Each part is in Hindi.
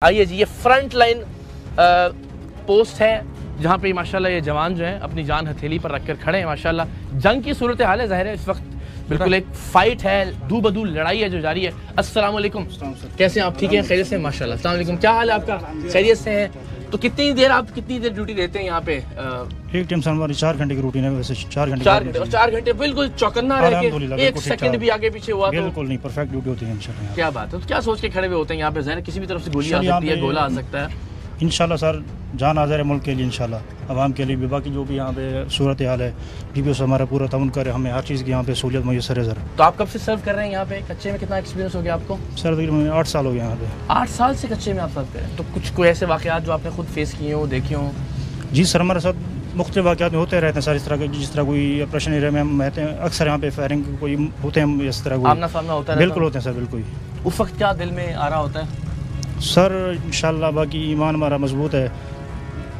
आइए जी, ये फ्रंट लाइन पोस्ट है जहाँ पे माशाल्लाह ये जवान जो है अपनी जान हथेली पर रखकर खड़े हैं। माशाल्लाह जंग की सूरत हाल है, ज़ाहिर है इस वक्त बिल्कुल एक फाइट है, दू बदू लड़ाई है जो जारी है। अस्सलाम वालेकुम, कैसे हैं आप? ठीक है, खैरियत से? माशाल्लाह। अस्सलाम वालेकुम, क्या हाल है आपका? खैरियत से हैं? तो कितनी देर ड्यूटी देते हैं यहाँ पे? एक टाइम हमारी 4 घंटे की रूटीन है। वैसे 4 घंटे बिल्कुल चौकन्ना रह के एक सेकंड भी आगे पीछे हुआ बिल्कुल नहीं, परफेक्ट ड्यूटी होती है इंशाल्लाह। क्या बात है, तो क्या सोच के खड़े हुए होते हैं यहाँ पे? ज़ाहिर किसी भी तरफ से गोली आ सकती है, गोला आ सकता है। इंशाल्लाह सर, जान हाज़िर है मुल्क के लिए, इंशाल्लाह आवाम के लिए भी। बाकी जो भी यहाँ पे सूरत हाल है, DPO से हमारा पूरा ताउन करे, हमें हर चीज़ की यहाँ पे सहूलियत मैसर है सर। तो आप कब से सर्व कर रहे हैं यहाँ पे? कच्चे में कितना एक्सपीरियंस हो गया आपको? सर तकरीबन 8 साल हो गया यहाँ पे। 8 साल से कच्चे में आप सर्व करें, तो कुछ कोई ऐसे वाक़यात जो आपने खुद फेस किए हो, देखे हो? जी सर, हमारे साथ मुख्तलिफ वाक़यात में होते रहते हैं सर। इस तरह के जिस तरह कोई ऑपरेशन एरिया में हम रहते हैं, अक्सर यहाँ पे फायरिंग कोई होते हैं, इस तरह आमना सामना होता है? बिल्कुल होते हैं सर, बिल्कुल। उस वक्त क्या दिल में आ रहा होता है सर? इंशाल्लाह बाकी ईमान हमारा मजबूत है,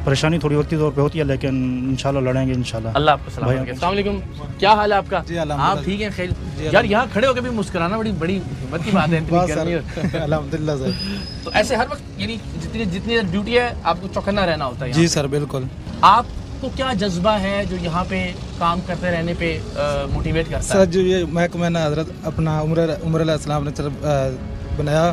परेशानी थोड़ी वक्ती तौर पे होती है, लेकिन इंशाल्लाह लड़ेंगे इंशाल्लाह। अल्लाह आपको सलामत रखे। अस्सलाम वालेकुम, क्या हाल है आपका? आप ठीक हैं? खैर यार, यहाँ खड़े होकर भी मुस्कुराना बड़ी हिम्मत की बात है। अल्हम्दुलिल्लाह सर। तो ऐसे हर वक्त यानी जितनी ड्यूटी है आपको चौकन्ना रहना होता है? जी सर, बिल्कुल। आपको क्या जज्बा है जो यहाँ पे काम करते रहने पे मोटिवेट करता है? सर जो ये महकमा ने हजरत अपना उमर अलैहिस्सलाम ने बनाया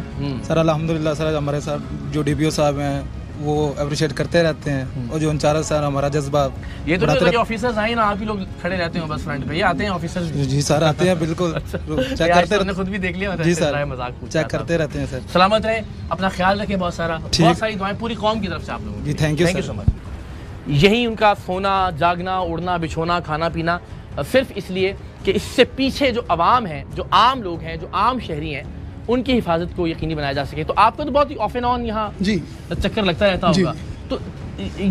सर, अल्हम्दुलिल्लाह सर, हमारे साथ जो DPO साहब हैं वो अप्रिशिएट करते रहते हैं, और जो इंचार्ज सर हमारा जज्बा ये तो नहीं ऑफिसर्स आए ना, आप ही लोग खड़े रहते हो बस फ्रंट पे? ये आते हैं ऑफिसर्स? जी सर, आते हैं बिल्कुल। चेक करते रहते, खुद भी देख लिया जी सर, मजाक चेक करते रहते हैं सर। सलामत रहे, अपना ख्याल रखें, बहुत सारी दुआएं पूरी कौम की तरफ से आप लोगों जी। Thank you so much. यही उनका सोना, जागना, उड़ना, बिछोना, खाना पीना सिर्फ इसलिए कि इससे पीछे जो अवाम है, जो आम लोग हैं, जो आम शहरी हैं, उनकी हिफाजत को यकीनी बनाया जा सके। तो आपका तो बहुत ही ऑफ एंड ऑन यहाँ जी चक्कर लगता रहता होगा, तो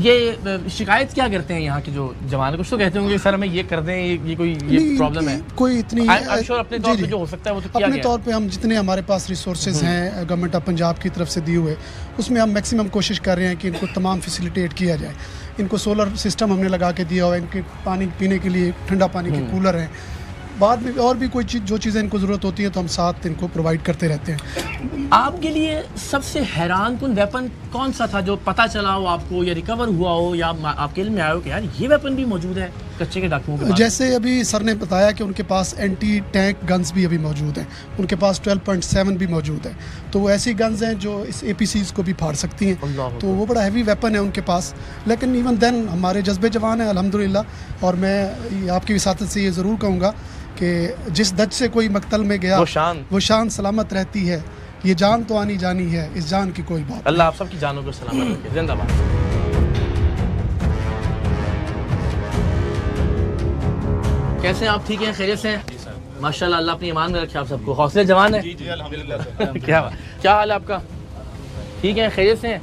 ये शिकायत क्या करते हैं यहाँ के जो जवान? कुछ तो कहते होंगे सर हमें ये कर दें, ये कोई प्रॉब्लम है? कोई इतनी श्योर अपने तौर पे जो हो सकता है वो तो किया अपने तौर पे हम जितने हमारे पास रिसोर्सेज हैं गवर्नमेंट ऑफ पंजाब की तरफ से दिए हुए, उसमें हम मैक्सिमम कोशिश कर रहे हैं कि इनको तमाम फैसिलिटेट किया जाए। इनको सोलर सिस्टम हमने लगा के दिया हुआ है, इनके पानी पीने के लिए ठंडा पानी के कूलर हैं, बाद में और भी कोई चीज़ जो चीज़ें इनको ज़रूरत होती है तो हम साथ इनको प्रोवाइड करते रहते हैं। आपके लिए सबसे हैरान कुन वेपन कौन सा था जो पता चला हो आपको, या रिकवर हुआ हो, या आपके इल्म में आया हो कि यार ये वेपन भी मौजूद है कच्चे के डाकुओं के पास? जैसे अभी सर ने बताया कि उनके पास एंटी टैंक गन्स भी अभी मौजूद हैं, उनके पास 12.7 भी मौजूद है। तो वो ऐसी गन्स हैं जो इस APCs को भी फाड़ सकती हैं, तो वो बड़ा हैवी वेपन है उनके पास। लेकिन इवन देन हमारे जज्बे जवान हैं अल्हम्दुलिल्लाह, और मैं आपकी विसातत से ये ज़रूर कहूँगा कि जिस दज से कोई मकतल में गया वो शान सलामत रहती है, ये जान तो आनी जानी है, इस जान की कोई बात। अल्लाह आप सबकी जानों को सलामत रखे, जिंदाबाद। कैसे हैं आप? ठीक हैं, खैरियत से हैं? माशाल्लाह, अल्लाह अपनी ईमान में रखे आप सबको, हौसले जवान है। जी अल्हम्दुलिल्लाह। क्या हाल है आपका? ठीक है, खैरियत से हैं?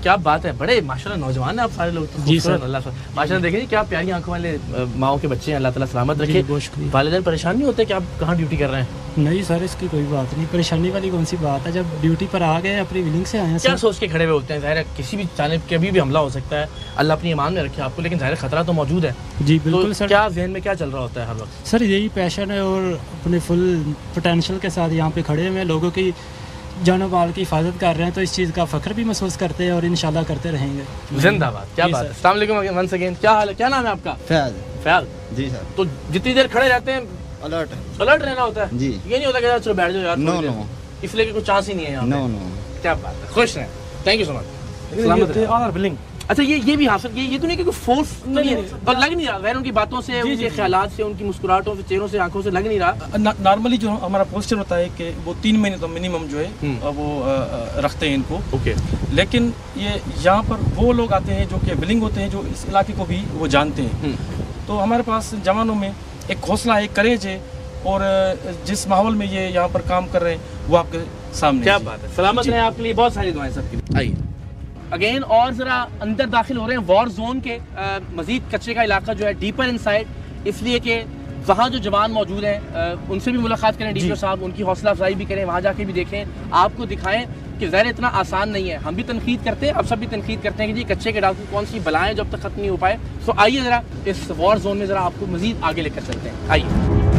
क्या बात है, बड़े माशाल्लाह नौजवान हैं आप सारे लोग। जी सर, अल्लाह माशाल्लाह, देखें जी क्या प्यारी आंखों वाले माओ के बच्चे हैं, अल्लाह ताला सलामत रखे। वालिदैन परेशान नहीं होते कि आप कहाँ ड्यूटी कर रहे हैं? नहीं सर, इसकी कोई बात नहीं, परेशानी वाली कौन सी बात है, जब ड्यूटी पर आ गए अपनी विलिंग से आए हैं। क्या सोच के खड़े हुए होते हैं? ज़ाहिर है किसी भी जानिब कभी भी हमला हो सकता है, अल्लाह अपनी ईमान में रखे आपको, लेकिन ज़ाहिर खतरा तो मौजूद है। जी बिल्कुल सर। क्या जहन में क्या चल रहा होता है हर वक्त? सर यही पैशन है, और अपने फुल पोटेंशियल के साथ यहाँ पे खड़े हुए लोगों की जानो माल की हिफाजत कर रहे हैं, तो इस चीज़ का फ़ख्र भी महसूस करते हैं और इंशाल्लाह करते रहेंगे। जिंदाबाद। क्या बात है। अस्सलाम वालेकुम वंस अगेन, क्या हाल है? क्या नाम है आपका? फैज। जी सर। तो जितनी देर खड़े रहते हैं अलर्ट रहना होता है जी? ये नहीं होता कि यार चलो बैठ जाओ यार? नो, इसलिए कोई चांस ही नहीं है यहाँ? नो। क्या बात है, खुश रहें, थैंक यू सो मच। अच्छा, ये भी हासिल, ये तो नहीं कि फोर्स नहीं है, और लग नहीं रहा वैन उनकी बातों से, उनके ख्यालात से, उनकी मुस्कुराहटों से, चेहरों से, आंखों से लग नहीं रहा। नॉर्मली जो हमारा पोस्चर होता है कि वो 3 महीने तो मिनिमम जो है वो रखते हैं इनको। ओके। लेकिन ये यहाँ पर वो लोग आते हैं जो कि विलिंग होते हैं, जो इस इलाके को भी वो जानते हैं। तो हमारे पास जवानों में एक हौसला, एक करेज है, और जिस माहौल में ये यहाँ पर काम कर रहे हैं वो आपके सामने। क्या बात है, सलामत रहे आपके लिए, बहुत सारी दुआएं सबके। आइए अगेन और ज़रा अंदर दाखिल हो रहे हैं वॉर जोन के, मज़ीद कच्चे का इलाका जो है डीपर इनसाइड, इसलिए कि वहाँ जो जवान मौजूद हैं उनसे भी मुलाकात करें DPO साहब, उनकी हौसला अफजाई भी करें, वहाँ जाके भी देखें, आपको दिखाएं कि ज़ाहिर इतना आसान नहीं है। हम भी तनकीद करते हैं, अब सब भी तनकीद करते हैं कि जी कच्चे के डाकू कौन सी बलाएं जब तक ख़त्म नहीं हो पाए। सो आइए ज़रा इस वॉर जोन में ज़रा आपको मज़ीद आगे लेकर चलते हैं, आइए।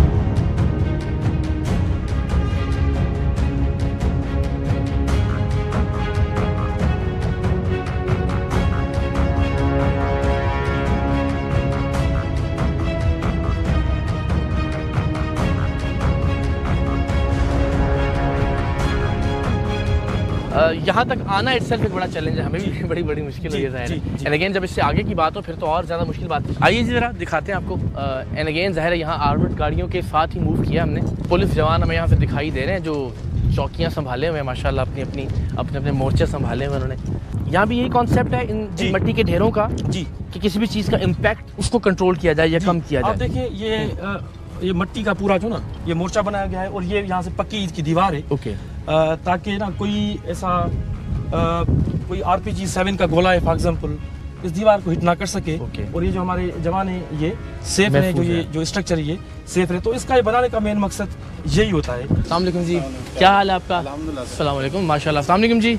यहाँ तक आना इटसेल्फ एक बड़ा चैलेंज है, हमें भी बड़ी बड़ी मुश्किल हुई है ज़ाहिर है। एंड अगेन जब इससे आगे की बात हो फिर तो और ज़्यादा मुश्किल बात है। आइए जी ज़रा दिखाते हैं आपको। एंड अगेन ज़ाहिर है यहाँ आर्मर्ड गाड़ियों के साथ ही मूव किया हमने। पुलिस जवान हमें यहाँ से दिखाई दे रहे हैं जो चौकियाँ संभाले हुए हैं माशाल्लाह, अपने मोर्चे संभाले हुए उन्होंने। यहाँ भी यही कॉन्सेप्ट है इन मट्टी के ढेरों का जी कि किसी भी चीज़ का इम्पैक्ट उसको कंट्रोल किया जाए या कम किया जाए। आप देखिए ये मट्टी का पूरा जो ना ये मोर्चा बनाया गया है और ये यहाँ से पक्की ईंट की दीवार है। ओके। ताकि ना कोई ऐसा कोई RPG 7 का गोला है फॉर एग्जांपल इस दीवार को हिट ना कर सके। और ये जो हमारे जवान है ये सेफ है, जो स्ट्रक्चर ये सेफ है। तो इसका ये बनाने का मेन मकसद यही होता है। अस्सलाम वालेकुम जी, क्या हाल है आपका? अस्सलाम वालेकुम, माशाल्लाह। अस्सलाम वालेकुम जी,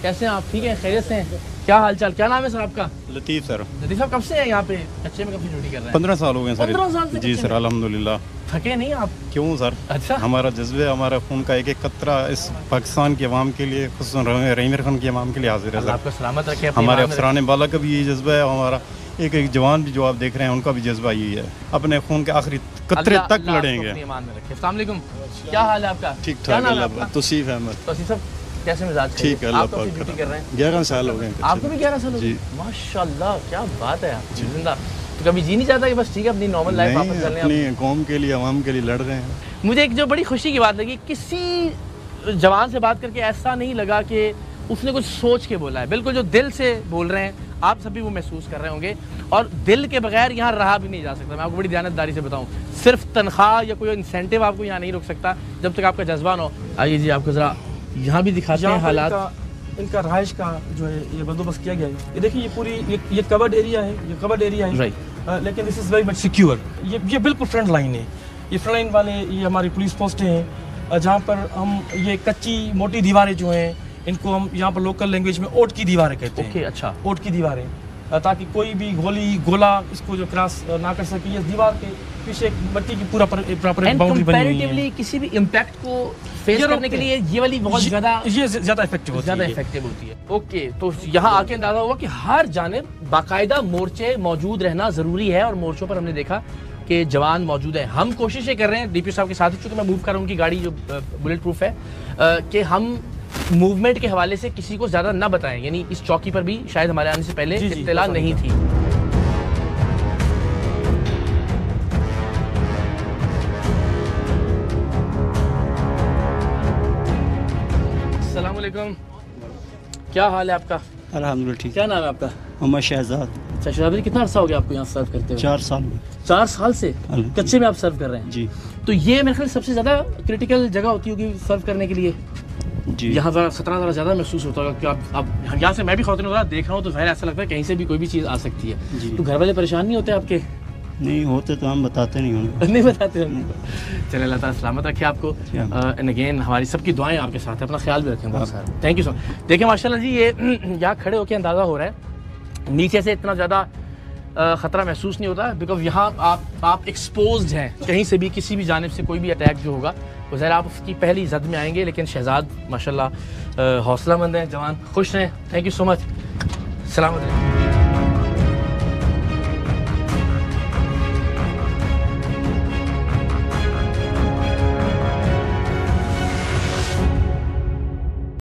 कैसे हैं आप? ठीक है, खैरियत से हैं? क्या हाल चाल, क्या नाम है सर आपका? लतीफ़ सर। लतीफ़ साहब कब से हैं यहाँ पे? कच्चे में कब से ड्यूटी कर रहे हैं? 15 साल हो गए सर। 15 साल से जी सर, अल्हम्दुलिल्लाह। थके नहीं आप? क्यों सर? अच्छा, हमारा जज्बे, हमारा खून का एक एक कतरा इस पाकिस्तान की आवाम के लिए, खुसूसन रहीम खान की आवाम के लिए हाजिर है सर। आपको सलामत रखे। हमारे अफसरान बाला का भी यही जज्बा है, हमारा एक एक जवान भी जो आप देख रहे हैं उनका भी जज्बा यही है, अपने खून के आखिरी कतरे तक लड़ेंगे। अस्सलाम वालेकुम, क्या हाल है आपका? ठीक ठाक। तौसीफ अहमद। तौसीफ साहब कैसे मिजाज? ठीक है, अल्लाह आप कब से पाक ड्यूटी कर रहे हैं? 11 साल हो गए। आपको भी 11 साल हो गए? माशाल्लाह, क्या बात है आप जिंदा। तो कभी जी नहीं चाहता कि बस ठीक है अपनी नॉर्मल लाइफ वापस चलने? अपनी कौम के लिए, आवाम के लिए लड़ रहे हैं। मुझे एक जो बड़ी खुशी की बात लगी, किसी जवान से बात करके ऐसा नहीं लगा कि उसने कुछ सोच के बोला है, बिल्कुल जो दिल से बोल रहे हैं। आप सभी वो महसूस कर रहे होंगे और दिल के बगैर यहाँ रहा भी नहीं जा सकता। मैं आपको बड़ी ध्यानदारी से बताऊँ, सिर्फ तनख्वाह या कोई इंसेंटिव आपको यहाँ नहीं रोक सकता जब तक आपका जज्बा न हो। आइए जी, आपको ज़रा यहाँ भी दिखाते हैं हालात। इनका रहाइश का जो है ये बंदोबस्त किया गया है। ये देखिए ये पूरी ये कवर्ड एरिया है, ये कवर्ड एरिया है, लेकिन this is very much secure. ये बिल्कुल फ्रंट लाइन है। ये फ्रंट लाइन वाले ये हमारी पुलिस पोस्टें हैं जहाँ पर हम ये कच्ची मोटी दीवारें जो हैं इनको हम यहाँ पर लोकल लैंग्वेज में ओट की दीवारें कहते हैं। अच्छा, ओट की दीवारें, ताकि कोई भी गोला इसको जो क्रॉस ना कर सके। ये दीवार के पीछे एक मट्टी की पूरा प्रॉपर बाउंड्री बनी हुई है। किसी भी इम्पैक्ट को फेस करने के लिए ये वाली बहुत ज़्यादा इफेक्टिव होती है। ओके, तो यहाँ आके अंदाजा हुआ कि हर जानिब बाकायदा मोर्चे मौजूद रहना ज़रूरी है और मोर्चों पर हमने देखा कि जवान मौजूद है। हम कोशिशें कर रहे हैं DPO साहब के साथ ही, चूँकि मैं मूव कर रहा हूँ उनकी गाड़ी जो बुलेट प्रूफ है, कि हम मूवमेंट के हवाले से किसी को ज़्यादा ना बताएं। यानी इस चौकी पर भी शायद हमारे आने से पहले इत्तला नहीं थी। अस्सलाम वालेकुम, क्या हाल है आपका? अल्हम्दुलिल्लाह ठीक। क्या नाम है आपका? मोहम्मद शहजाद। अच्छा शहजाद जी, कितना अर्सा हो गया आपको यहाँ सर्व करते हुए? 4 साल। 4 साल से कच्चे में आप सर्व कर रहे हैं? जी। तो ये मेरे ख्याल सबसे ज़्यादा क्रिटिकल जगह होती होगी सर्व करने के लिए। जी। यहाँ खतरा ज़्यादा महसूस होता होगा कि आप यहाँ से मैं भी खौफ देख रहा हूँ तो ज़ाहिर ऐसा लगता है कहीं से भी कोई भी चीज़ आ सकती है। तो घर वाले परेशान नहीं होते आपके? नहीं होते तो हम बताते नहीं उनको। नहीं बताते हम। चले, अल्लाह ताला सलामत रखे आपको। एंड अगेन हमारी सबकी दुआएं आपके साथ है, अपना ख्याल भी रखें बहुत सारा। Thank you so much. देखिए माशाल्लाह जी, ये यहाँ खड़े होकर अंदाज़ा हो रहा है नीचे से इतना ज़्यादा ख़तरा महसूस नहीं होता, बिकॉज यहाँ आप एक्सपोज्ड हैं। कहीं से भी किसी भी जानिब से कोई भी अटैक जो होगा वो ज़रा आप उसकी पहली जद में आएंगे। लेकिन शहजाद माशाल्लाह हौसलामंद हैं, जवान खुश हैं। थैंक यू सो मच, सलामत रहें।